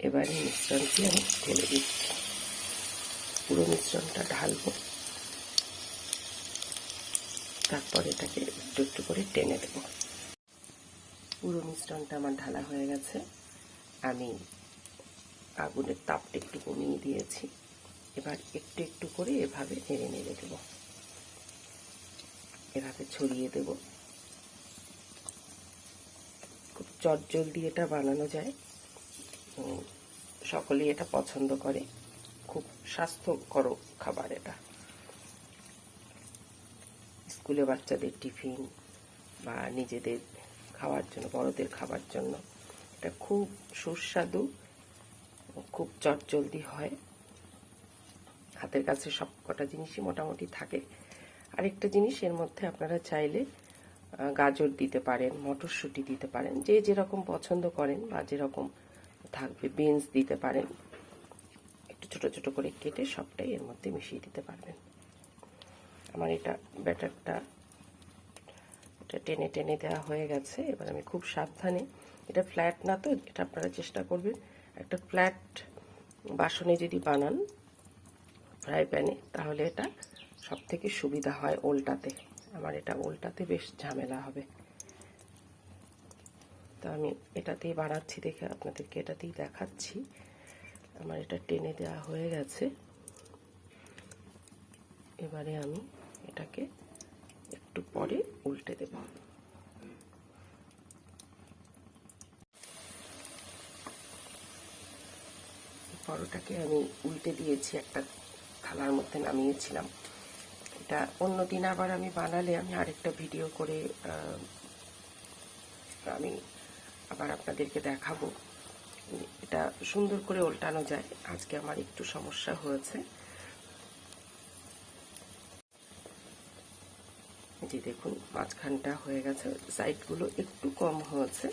এবারে মিশ্রণটি আমি ঢেলে দিচ্ছি। পুরো মিশ্রণটা ঢালবো, তারপর এটাকে একটু একটু করে টেনে দেব। পুরো মিশ্রণটা আমার ঢালা হয়ে গেছে। আমি আগুনের তাপটা একটু কমিয়ে দিয়েছি। এবার একটু একটু করে এভাবে নেড়ে নেড়ে দেব, এভাবে ছড়িয়ে দেব। খুব চটজলদি এটা বানানো যায়, সকলেই এটা পছন্দ করে। খুব স্বাস্থ্যকর খাবার এটা। স্কুলে বাচ্চাদের টিফিন বা নিজেদের খাওয়ার জন্য, বড়দের খাবার জন্য এটা খুব সুস্বাদু, খুব চটজলদি হয়। হাতের কাছে সব কটা জিনিসই মোটামুটি থাকে। আরেকটা জিনিস, এর মধ্যে আপনারা চাইলে গাজর দিতে পারেন, মটরশুঁটি দিতে পারেন, যে যেরকম পছন্দ করেন বা যেরকম থাকবে। বিনস দিতে পারেন, একটু ছোট ছোট করে কেটে সবটাই এর মধ্যে মিশিয়ে দিতে পারবেন। আমার এটা ব্যাটারটা টেনে টেনে দেওয়া হয়ে গেছে। এবার আমি খুব সাবধানে, এটা ফ্ল্যাট না তো, এটা আপনারা চেষ্টা করবেন একটা ফ্ল্যাট বাসনে যদি বানান, ফ্রাই প্যানে, তাহলে এটা সব থেকে সুবিধা হয় উল্টাতে। আমার এটা উল্টাতে বেশ ঝামেলা হবে, তো আমি এটাতেই বানাচ্ছি দেখে আপনাদেরকে এটাতেই দেখাচ্ছি। আমার এটা টেনে দেওয়া হয়ে গেছে। এবারে আমি এটাকে একটু পরে উল্টে দেব। পরোটাকে আমি উল্টে দিয়েছি, একটা থালার মধ্যে নামিয়েছিলাম। এটা অন্য দিন আবার আমি বানালে আমি আরেকটা ভিডিও করে আমি আবার আপনাদেরকে দেখাবো। এটা সুন্দর করে উল্টানো যায়। আজকে আমার একটু সমস্যা হয়েছে। যে দেখুন, মাঝখানটা হয়ে গেছে, সাইডগুলো একটু কম হয়েছে,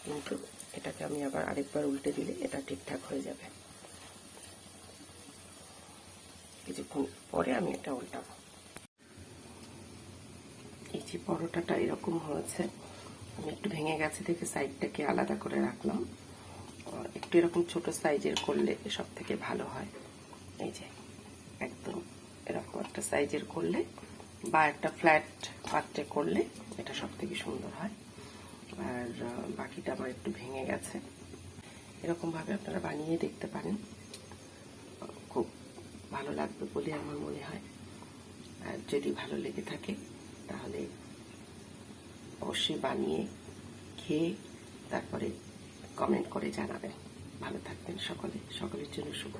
কিন্তু এটাকে আমি আবার আরেকবার উল্টে দিলে এটা ঠিকঠাক হয়ে যাবে। কিছুক্ষণ পরে আমি এটা উল্টাবো। এই যে পরোটাটা এরকম হয়েছে, আমি একটু ভেঙে গেছে দেখে সাইডটাকে আলাদা করে রাখলাম। একটু এরকম ছোট সাইজের করলে সব থেকে ভালো হয়। এই যে একদম এরকম একটা সাইজের করলে বা একটা ফ্ল্যাট পাত্রে করলে এটা সব থেকে সুন্দর হয়। আর বাকিটা আমার একটু ভেঙে গেছে। এরকমভাবে আপনারা বানিয়ে দেখতে পারেন, খুব ভালো লাগবে বলে আমার মনে হয়। আর যদি ভালো লেগে থাকে তাহলে অবশ্যই বানিয়ে খেয়ে তারপরে কমেন্ট করে জানাবেন। ভালো থাকবেন সকলে, সকলের জন্য শুভ।